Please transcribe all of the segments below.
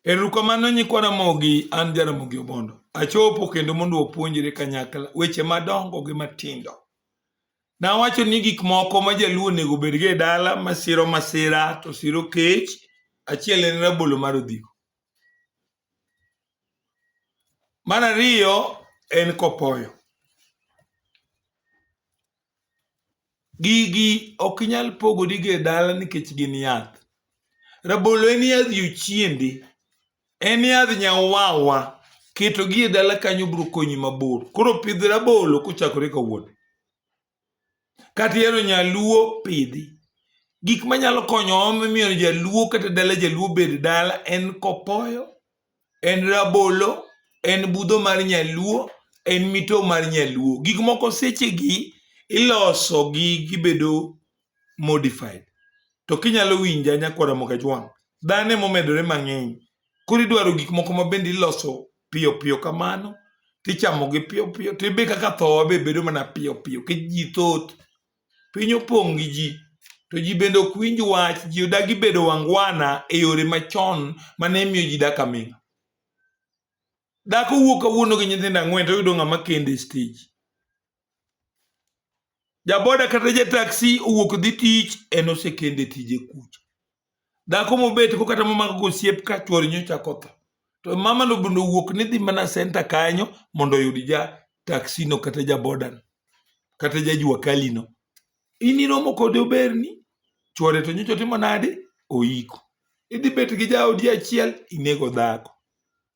Erokamano nyikwana mogi an Jaramogi Obondo. Achopo kendo mondo wapuonjre kanyakla weche madongo gi matindo. Nawacho ni gik moko ma jaluo nego bedgi e dala masiro masira to siro kech, achiel en rabolo mar odhigo. Mar ariyo en kopoyo. Gigi ok inyal pogori e dala nikech gin yath. Rabolo en yadh jochiende. En yadh nyawawa, ketogi e dala kanyo biro konyi mabor. Koro pidh rabolo kochakore kawuono. Kata ihero nyaluo pidhi. Gik manyalo konyo miyo jaluo kata dala jaluo bed dala en kopoyo, en rabolo, en budho mar nyaluo, en mito mar nyaluo. Gik moko sechegi iloso gi gibedo modified. To kinyalo winja nyakwara Mokajwang'. Dhano momedore mang'eny. Koro idwaro gik moko ma bende iloso piyo piyo kamano, tichamogi piyo piyo, tibe kaka thowa be bedo mana piyo piyo, nikech ji thoth, piny opong' gi ji, to ji bende ok winj wach, ji odagi bedo wangwana e yore machon mane miyo ji dak aming'a. Dhako wuok kawuono gi nyithindo 4 to oyudo ng'ama kende e stage. Jaboda kata ja taksi owuok dhi tich, en osekende tije kucha. Dhako mobet ko kata momako gosiep ka chuor nyocha kotho. To mama no bende owuok ni dhi mana center kanyo mondo oyud ja taksi no kata ja boda no, kata ja jua kali no. In iromo kode oberni, chuore to nyocha timo nade? Oiko. Idhi bet gi jaodi achiel, inego dhako.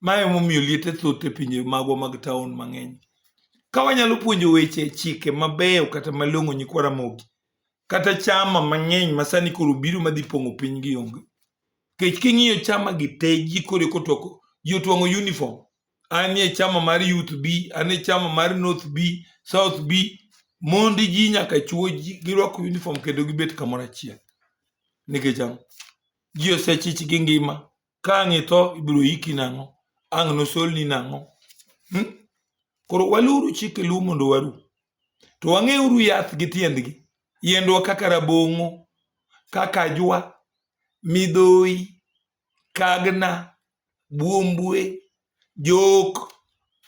Mae momiyo liete thoth e pinje magwa mag taon mang'eny. Ka wanyalo puonjo weche chike mabeyo kata malong'o nyikwara mogi, kata chama mang'eny masani koro biro madhi pong'o piny gi onge. Kech king'iyo chama gi te ji kore kotoko, ji otwang'o uniform. An e chama mar Youth B, an e chama mar North B, South B, mondi ji nyaka chuo ji girwako uniform kendo gibet kamoro achiel. Nikech ang'o? Ji osechich gi ngima. Ka ang' itho ibiro iki nang'o? Ang' nosolni nang'o? Koro waluru chike luo mondo waru. To wang'euru yath gi tiendgi. Yiendwa kaka rabong'o, kaka ajwa, midhoi, kagna, buombwe, jok,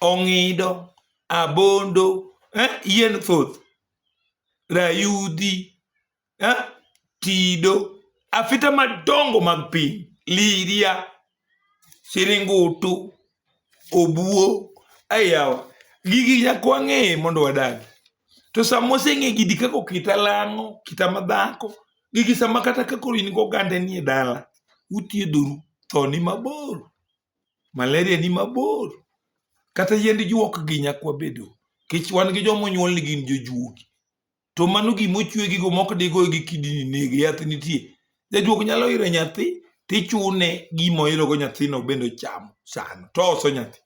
ong'ido, abondo, yien thoth, rayudhi, tido, afita madongo mag piny, liria, siringutu, obuo, ayawa. Gigi nyaka wang'e mondo wadagi. To sama oseng'e gidi kaka kita lang'o, kita madhako, gigi sama kata kaka in goganda ni e dala, uthiedhoru, tho ni mabor, malaria ni mabor, kata yiend juok gi nyakwa bedo. Kech wan gi jomo nyuol ni gin jojuogi. To mano gimochwe gigo mok digo gi kidini negi, yath nitie. Jajuok nyalo iro nyathi, tichune gimo irogo nyathino bendo chamo sano, to oso nyathi.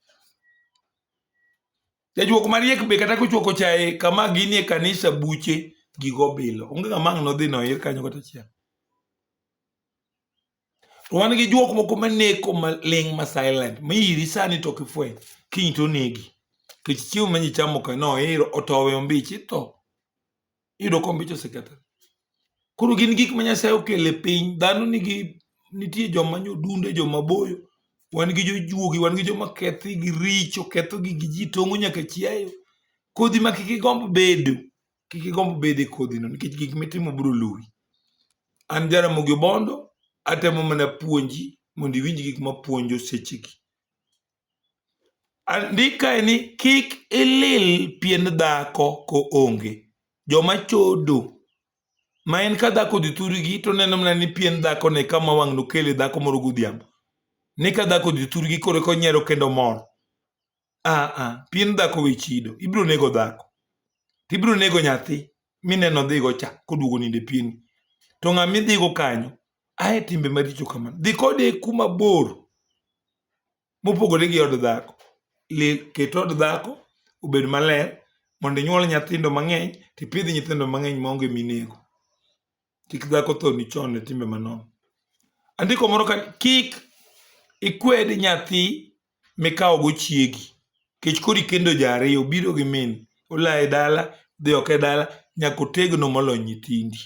Jajuok mariek be kata kochuoko chae kama gini e kanisa buche gigo bilo. Onge ng'ama no dhi no ir kanyo kata chiel. To wan gi juok moko maneko maling' ma silent. Miri sani to kifweny. Kiny to negi. Kech chiemo manyichamo ka no iro otowe ombichi to. Iyudo kombicho sekata. Koro gin gik ma Nyasaye okele piny. Dhano nitie joma nyodunde, joma boyo. Wan gi jojuogi, wan gi joma kethi gi richo, ketho gi ji tong'o nyaka chiayo. Kodhi ma kik igomb bedo. Kik igomb bedo e kodhi no, nikech gik mitimo biro luwi. An Jaramogi Obondo, atemo mana puonji mondo iwinj gik ma puonjo sechegi. Andika ni kik ilil pien dhako ko onge. Joma chodo. Ma en ka dhako dhi thurgi to neno mana ni pien dhako ne kama wang' nokele dhako moro godhiambo. Ni ka dhako dhi thurgi kore konyiero kendo mor. Pien dhako we chido. Ibiro nego dhako. Tibiro nego nyathi. Mineno dhigo cha koduogo ninde pien. To ng'ami dhigo kanyo. Ae timbe maricho kamano. Dhi kode kuma bor. Mopogore gi od dhako. Ket od dhako obed maler. Mondo inyuol nyithindo mang'eny. Tipidh nyithindo mang'eny maonge minego. Kik dhako tho ni chon ne timbe manono. Andiko moro ka kik ikwed nyathi mikawo go chiegi. Kech kori kendo jariyo biro gi min. Ola e dala, dhi ok e dala, nyako tegno molo nyithindi.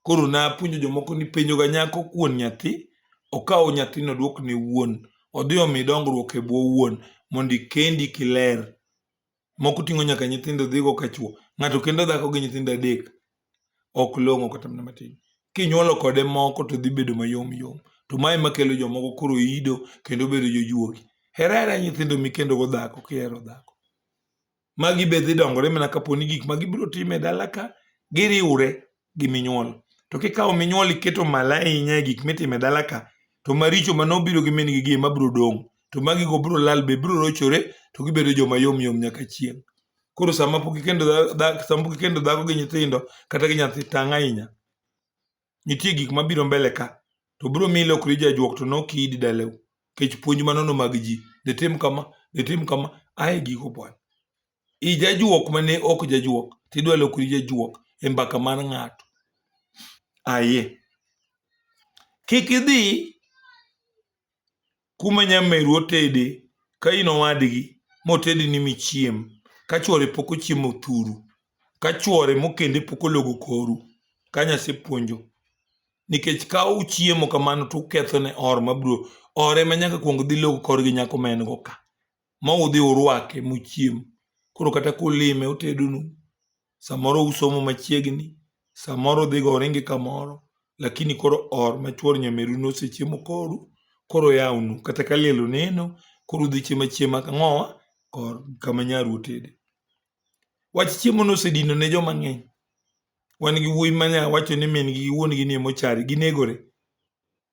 Koro na puonjo jomoko ni penjo ga nyako kuon nyathi, okawo nyathino duok ne wuon. odhi omi dongruok e bwo wuon mondo ikendi kiler. Moko ting'o nyaka nyithindo dhigo ka chuo. Ng'ato kendo dhako gi nyithindo 3 ok long'o kata mana matin. Kinyuolo kode moko to dhi bedo mayom yom. To mae makelo jomoko koro ido kendo bedo jojuogi. Hera nyithindo mikendo go dhako kihero dhako. Magi be dhi dongore mana kaponi gik ma gibiro time e dala ka giriwre gi minyuolo. To kikawo minyuolo iketo malo ahinya e gik mitime dala ka, to maricho manobiro gi min gi ema biro dong'. To magi go biro lal, be biro rochore, to gibedo joma yom yom nyaka chieng'. Koro sama pok ikendo dhako gi nyithindo kata gi nyathi tang' ahinya, nitie gik mabiro mbele ka, to biro miyi lokri jajuok to nokidi dalau. Kech puonj manono mag ji, detim kama, ae giko bwana. Jajuok mane ok jajuok, tidwa lokri jajuok e mbaka mar ng'ato. Aye. Kik idhi kuma nyameru otede ka in owadgi motedi ni michiem, ka chuore pok ochiemo thuru, ka chuore mokende pok ologo koru, ka nasepuonjo. Nikech ka uchiemo kamano to uketho ne or mabiro, ore ma nyaka kuong dhi logo kor gi nyako ma en go ka, ma udhi urwake muchiem. Koro kata kulime utedonu, samoro usomo machiegni, samoro dhigo oringi kamoro, lakini koro or ma chuor nyameru nosechiemo koru, koro yawnu, kata ka liel oneno, koro udhi chiema kang'owa, kor kama nyaru otede. Wach chiemo nosedino ne joma ng'eny. Wan gi wuoyi manya wacho ni min gi wuon gi ni mochari, ginegore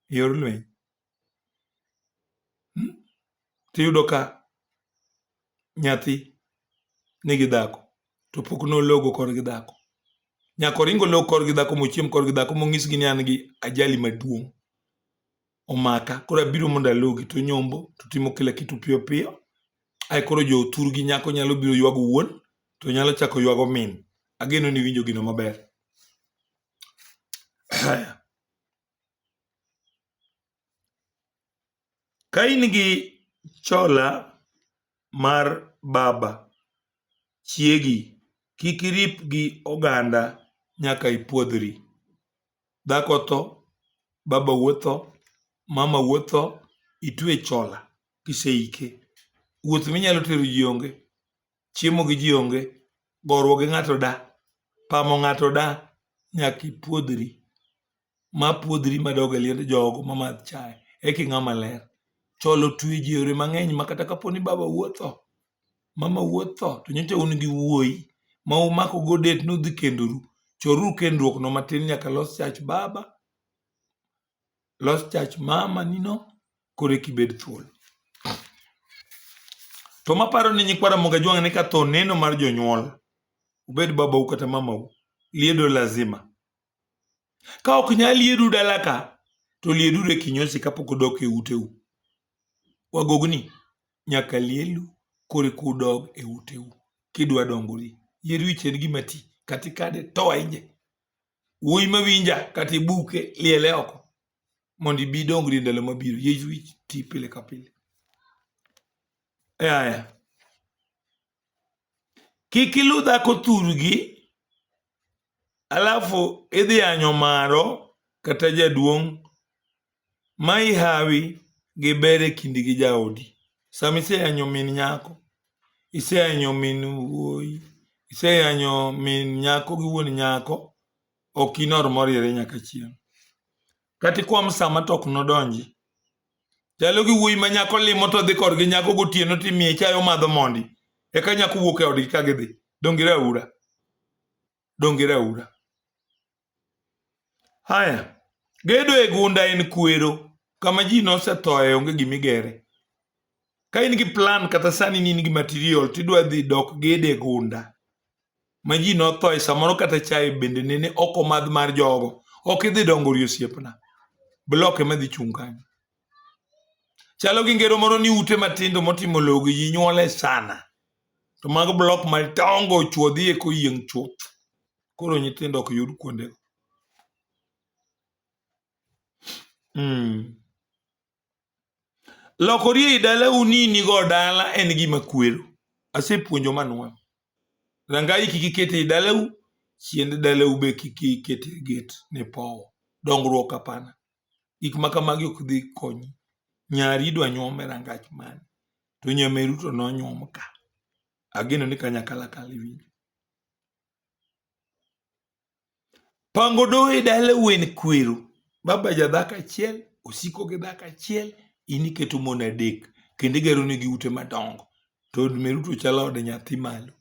e yor lweny. Tiyudo ka nyathi nigi dhako, to pok nologo kor gi dhako. Nyako ringo log kor gi dhako mochiem kor gi dhako mong'is gi ni an gi ajali maduong'. Omaka, koro abiro mondo alogi, to nyombo, to timo kila kitu piyo piyo. Ae koro jo thur gi nyako nyalo biro ywago wuon, to nyalo chako ywago min. Ageno ni winjo gino maber. Ka in gi chola mar baba, chiegi, kik irip gi oganda nyaka ipuodhri. Dhako tho, baba wuotho, mama wuotho, itwe chola kiseike. Wuoth minyalo tero ji onge, chiemo gi ji onge, goruok gi ng'ato da, pamo ng'ato da, nyaka ipuodhri. Ma puodhri madog e liend jogo mamadh chae, eki ng'ama ler. Cholo twe ji yore mang'eny ma kata kaponi baba wuotho, mama wuotho, to nyocha un gi wuoyi ma umako go det nudhi kendoru. Choruru kendruok no matin nyaka los chach baba, los chach mama nino, kore kibed thuol. To maparo ni nyikwara moga juang' ni ka tho neno mar jonyuol, ubed babau kata mamau, liedo lazima. Ka ok nyal liedu dala ka, to liedu e kinyosi kapok udok e uteu. Wagogni nyaka lielu kore kudog e uteu. Kidwa dongori, yieru ichen gima ti, katikade to ahinya. Wuoyi mawinja kata ibuke liele oko, mondi bi dongri ndalo mabiro, yeru ti pile ka pile. Aya. Kik ilu dhako thurgi, alafu idhi anyo maro kata jaduong' ma ihawi gi bere kindi gi jaodi. Sami ise anyo min nyako, ise anyo min wuoyi, ise anyo min nyako gi wuon nyako, ok inor moriere nyaka chieng'. Kati kwam sama tok nodonji. Chalo gi wuoyi ma nyako limo to dhi kor gi nyako gotieno timiye chayo madho mondi. Eka nyako wuok e odgi ka gidhi. Dongire aura. Dongire aura. Haya. Gedo e gunda en kwero. Kama ji nosethoe onge gimigere. Ka in gi plan kata sani ni in gi material, tidwa dhi dok gede e gunda. Ma ji nothoe samoro kata chaye bende nene oko madh mar jogo. Ok idhi dongori osiepna. Bloke madhi chung' kanyo. Chalo gi ngero moro ni ute matindo motimo logo ji nyuole sana. To mag blok madongo chuodhi e koyieng' chuth. Koro nyithindo ok yud kuonde. Lokori ei dala unini go dala en gima kwero. Asepuonjo manual. Rangai kiki kete ei dalau, chiende dalau be kiki kete get ne powo. Dongruok apana. Gik makamagi ok dhi konyi. nyari idwa nyuom e rangach mane, to nyameru to nonyuom ka. Ageno ni kanyakala iwinjo. Pango doho e dala wen kwero. Baba jadhako achiel, osiko gi dhako achiel, in iketo mon adek, kendo igero negi ute madongo. To od meru to chalo od nyathi malo.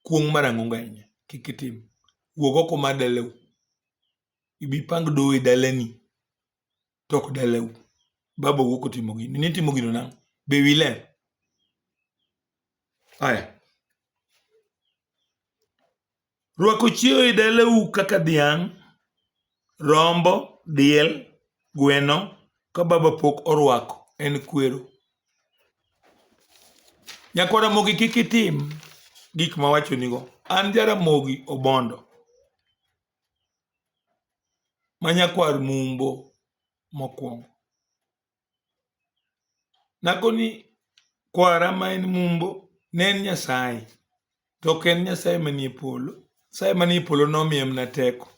Kuong' marang'ongo ahinya, kik itim. Wuog oko mar dalau. Ibi pang doho e dalani, tok dalau. Baba wuok otimo gini. Nitimo gino nang'o? Be wi ler? Aya. Rwako chieo e dalau kaka dhiang', rombo, diel, gweno, ka baba pok orwako, en kwero. Nyakwamogi kik itim gik mawacho nigo. An Jaramogi Obondo, manyakwar Mumbo mokwongo. Nakoni kwara ma en Mumbo ne en Nyasaye, to ok en Nyasaye manie polo. Nyasaye manie polo nomiye mana teko.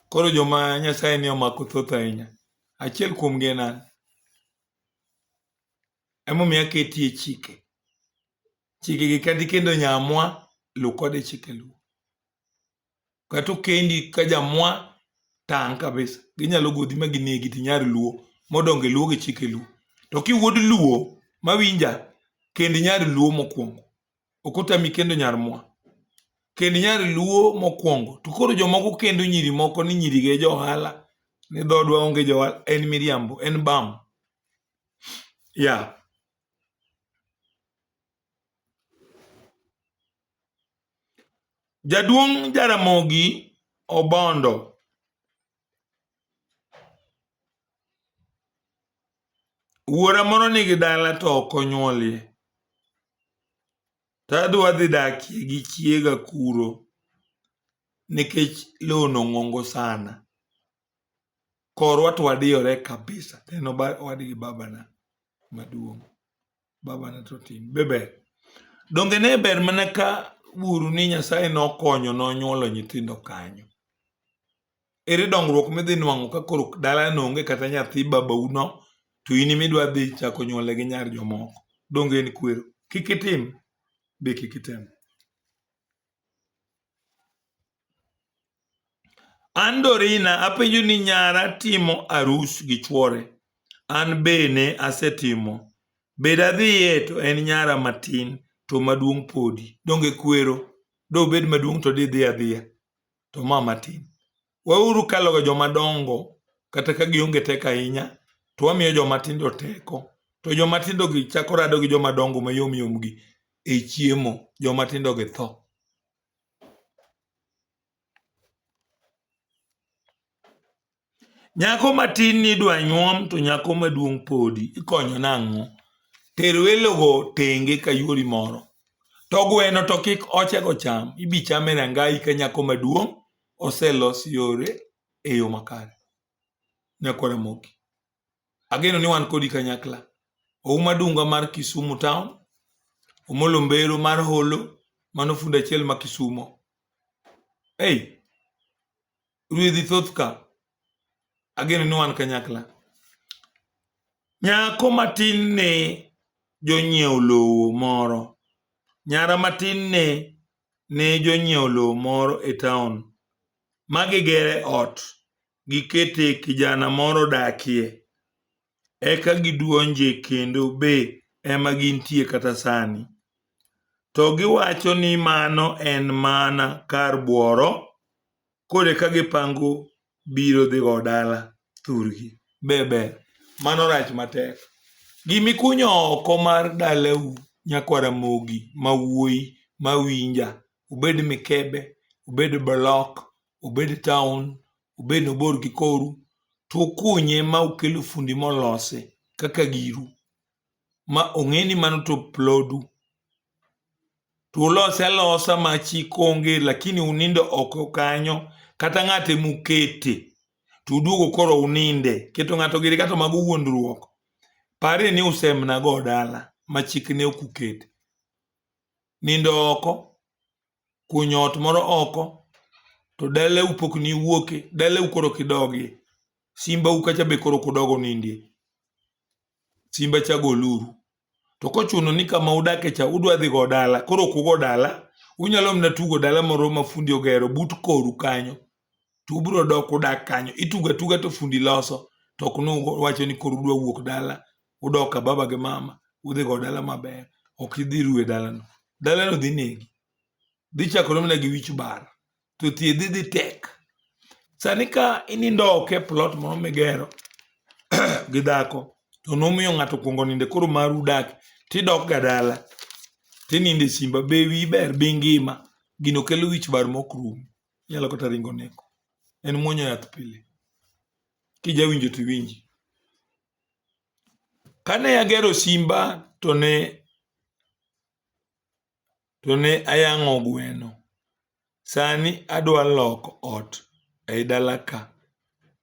Koro joma Nyasaye ni omako thoth ahinya. Achiel kuomgi en an. Emomiyo aketie chike. Chikegi kata kendo nyamwa, lu kode chike lu. Kata kendi ka jamwa tang' kabisa. Ginyalo godhi ma ginegi tinyar luo. Modonge luo gi chike luo. To kiwuod luo mawinja, kendi nyar luo mokwongo. Okotami kendo nyar mwa. Kendi nyar luo mokwongo. To koro jomoko kendo nyiri moko ni nyiri ge johala. Ni dhodwa onge johala. En miriambo. En bam. Ya. Jaduong' Jaramogi Obondo wuora moro nigi dala to ok onyuolie. To adwa dhi dakie gi chiega kuro nikech lowo nong'ongo sana. Korwa to wadiyore kabisa. En wadgi babana maduong'. Babana to tin. Beber. Donge ne ber mana ka buru ni Nyasaye nokonyo nonyuolo nyithindo kanyo. Ere dongruok midhi nwang'o ka koro dala nonge kata nyathi babau no, to in midwa dhi chako nyuole gi nyar jomoko. Donge en kwero. Kik itim, be kik item. An Dorina apenjo ni nyara timo arus gi chuore. An bene asetimo. Beda dhiye to en nyara matin to maduong' podi. Donge kwero. Do bed maduong' to dhi adhiya. To ma matin. Wauru kaloga joma dongo kata ka gionge teko ahinya, to wamiyo joma tindo teko. To joma tindo gi chako rado gi joma dongo mayom yom gi e chiemo. Joma tindo gi tho. Nyako matin ni dwa nyuom to nyako maduong' podi. Ikonyo nang'o? Ter welogo tenge ka yuori moro. To gweno to kik ochego cham. Ibi chame rangai ka nyako maduong' oselos yore e yo makare. Nyakwara Mogi. Ageno ni wan kodi kanyakla. Ouma Dunga mar Kisumu Town. Omolo Mbero mar Holo. Mano funda achiel ma Kisumo. Hey. Ruedhi thoth ka. Ageno ni wan kanyakla. Nyako matin ne jonyiewo lowo moro. Nyara matin ne jonyiewo lowo moro e town. Magigere ot. Gikete kijana moro dakie. Eka giduonje kendo be ema gintie kata sani. To giwacho ni mano en mana kar buoro. Kore ka gipango biro dhigo dala thurgi. Bebe. Mano rach matek. Gimikunyo oko mar dalau Nyakwara Mogi mawuoi mawinja. Ubed Mikebe. Ubed Block. Ubed town. Ubed nobor gi koru. To kunye ma ukelo fundi molose kaka giru. Ma ong'eni mano to plodu. To ulose alosa ma chik onge lakini unindo oko kanyo. Kata ng'ate mukete. To uduogo koro uninde. Keto ng'ato giri kato mag wuondruok. Pare ni usemna go dala. Ma chik ne okukete. Nindo oko. Kunyo ot moro oko. To dala upok ni wuoke. Dala ukoro kidogi. Simba ukacha be koro kudogo nindie. simba cha goluru. To kochuno ni kama udake cha udwa dhi go dala, koro kugo dala, unyalo mna tugo dala moro ma fundi ogero but koru kanyo. Tu biro dok udak kanyo, ituga tuga to fundi loso, to kuno wacho ni koru dwa wuok dala, udoka baba ge mama, udhi go dala maber, ok idhi ruwe dala no. Dala no dhi negi. Dhi chakore mna gi wich bar, to thiedhi dhi tek. Sani ka inindo ke plot moro megero gi dhako, to nomiyo ng'ato kuongo ninde koro maru dak, tidok ga dala, tininde simba bewi ber bingima, gino kelo wich bar mokrum, nyalo kata ringo neko. En muonyo yath pile. Kija winjo to winji. Kane agero simba to ne ayang'o gweno. Sani adwa loko ot ei dala ka.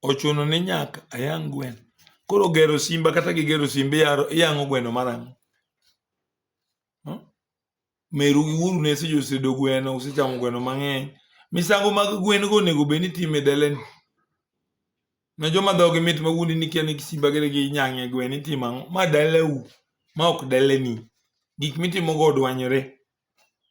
Ochuno ni nyaka ayang' gweno. Koro gero simba kata gigero simba iyang'o gweno marang'o. Meru gi uru ne seche osedo gweno, usechamo gweno mang'eny. Misango mag gwen go nego bed ni time daleni. Na joma dhogi mit ma wundi ni kia ni simba gere gi nyang'e gwen itimo ang'o? Ma dalau, ma ok daleni. Gik mitimo go odwanyore.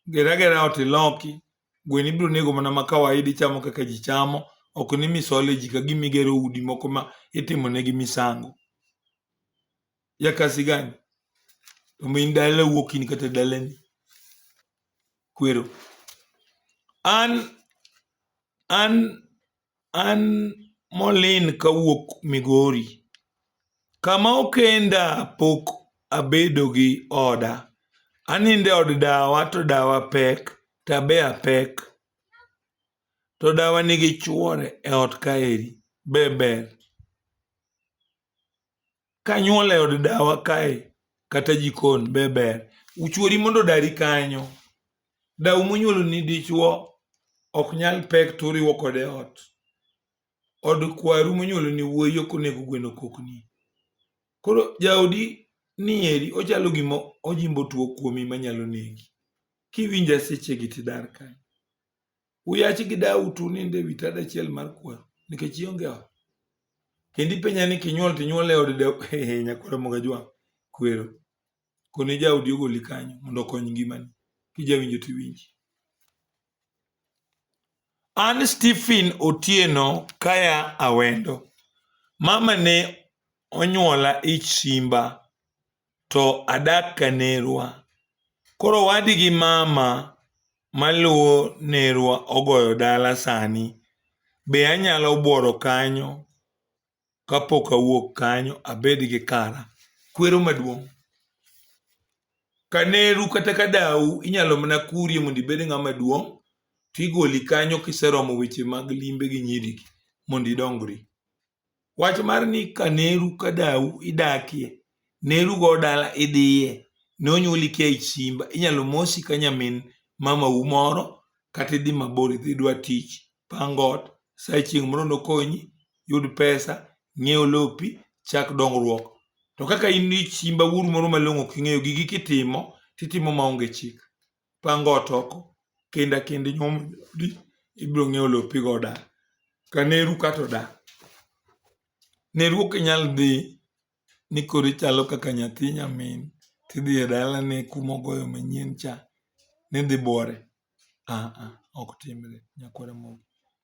Gera ot iloki, gwen ibiro nego mana ma kawaida ichamo kaka ji chamo, ok ni misole ji ka gimigero udi moko ma itimo negi misango. Ya kasi gani? To min dalau okini kata daleni. Kwero. An molin kawuok Migori. Kama okenda pok abedo gi oda. Aninde od dawa to dawa pek, tabe apek. To dawa nigi chuore e ot kaeri, ber. Kanyuol e od dawa kae, kata jikon, ber. Uchuori mondo dari kanyo. Daw monyuolo ni dichuo, ok nyal pek turiwo kode ot. Od kwaru monyuolo ni wuoyi ok onego gweno kokni. Koro jaodi ni eri ochalo gima ojimbo tuo kuomi manyalo negi. Kiwinja seche gi tidar kanyo. Uyachi gi daw tu ninde wi tada achiel mar kwaru nikech ionge ot. Kendi penya ni kinyuol tinyuol e od daw nyakwara moga jwang. Kwero. Kone jaodi ogoli kanyo mondo okony ngimani. Kijawinjo tiwinji. An Stephen Otieno kaya Awendo. Mama ne onyuola ich simba to adak ka nerwa. Koro wadi gi mama maluwo nerwa ogoyo dala sani. Be anyalo buoro kanyo kapok awuok kanyo abed gi kara. Kwero maduong'. Kaneru kata kadau inyalo mana kurie mondo ibed ng'ama duong'. Tigoli kanyo kiseromo weche mag limbe gi nyirigi mondo idongri. Wach mar ni kaneru kadau idakie, neru go dala idhiye, nonyuoli kia ich simba, inyalo mosi ka nyamin mama umoro, kata idhi mabor idhi dwa tich, pangot, sa chieng' moro nokonyi, yud pesa, ng'iew lopi, chak dongruok. To kaka in ich simba uru moro malong'o king'eyo gigi kitimo, titimo maonge chik. Pangot oko. Kenda nyom di ibiro ng'eyo lopi goda. Kaneru kato da. Neru ok nyal dhi ni kori chalo kaka nyathi nyamin. Tidhi e dala ne kumogoyo manyien cha. Nidhi buore. Ok timre. Nyakwara mogi.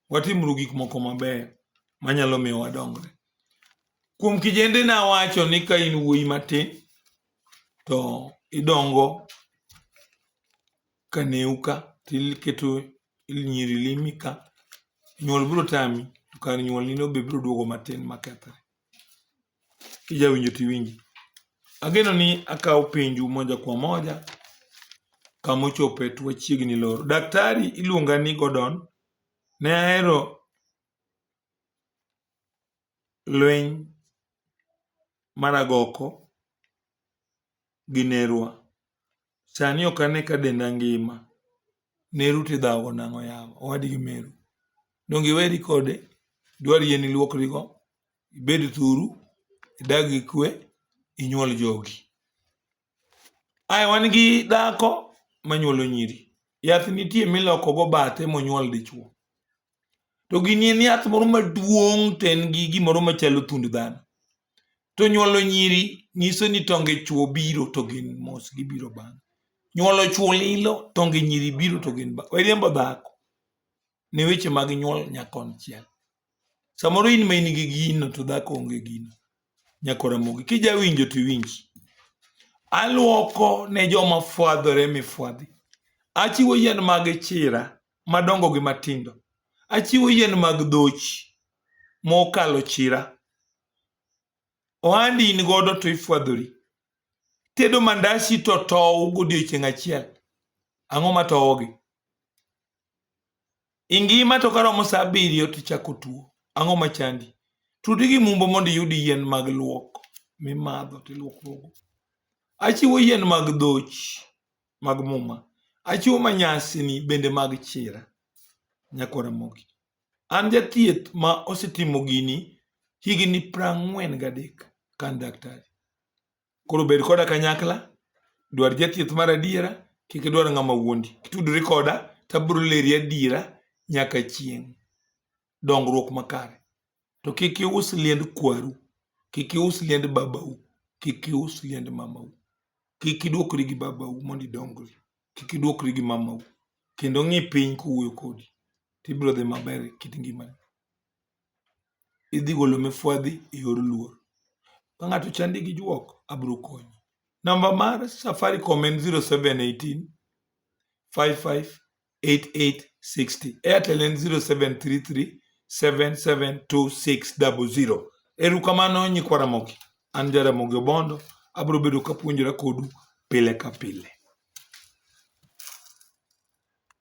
Watimru gik moko maber. Manyalo miyo wadongre. Kuom kijende na wacho ni ka in wuoyi matin. To idongo kaneuka. Tiketo nyiri limi ka. Nyuol biro tami. To kar nyuol nino be biro duogo matin makethre. Kijawinjo tiwinji. Ageno ni akaw penju moja kwa moja. Kamochope tuwachiegni loro. Daktari iluonga ni Gordon. Ne ahero lweny maragoko gi nerwa. Sani ok ane ka denda ngima. Neru tidhago nang'o yawa. Owadi gi meru. Donge iweri kode. Dwari yeni luokrigo. Ibed thuru. Idag gi kwe. Inyuol jogi. Wan gi dhako manyuolo nyiri. Yath nitie miloko go bathe monyuol dichuo. To gini en yath moro maduong' to en gi gimoro machalo thund dhano. To nyuolo nyiri nyiso ni tonge chuo biro to gin mos gibiro bang'. Nyuolo chuo lilo, tonge nyiri biro to gin bang'. Weriembo dhako ni weche mag nyuol nyakonchiel. Samoro in ma in gi gino to dhako onge gino. Nyakoramogi. Kija winjo to winji. Aluoko ne joma fwadhore mifwadhi. Achiwo yien mag chira madongo gi matindo. Achiwo yien mag dhoch mokalo chira. Ohandi in godo to ifwadhori. Tedo mandasi to tow godiochieng' achiel. Ang'o ma towogi? Ingima to karomo sa 7 to chako tuo. Ang'o machandi? Tudi gi mumbo mondo iyud yien mag luok mimadho tiluokruogo. Achiwo yien mag dhoch mag muma. Achiwo manyasini bende mag chira. Nyakoramogi. An jathieth ma osetimo gini higni 43 kan daktari. Koro bed koda kanyakla, dwar jathieth mar adiera, kik idwar ng'ama wuondi. Kitudori koda, tabro leri adiera nyaka chieng'. Dongruok makare. To kik ius liend kwaru, kik ius liend babau, kik ius liend mamau. Kik iduokri gi babau mondo idongri. Kik iduokri gi mamau. Kendo ng'i piny kuwuoyo kodi. Tibiro dhi maber kit ngimani. Idhi golo mifwadhi e yor luor. Ka ng'ato chandi gi juok, abiro konyi. Namba mar Safaricom en 0718 558860. Airtel en 0733 772600. Erukamano nyikwaramogi. An Jaramogi Obondo. Abiro bedo kapuonjora kodu pile ka pile.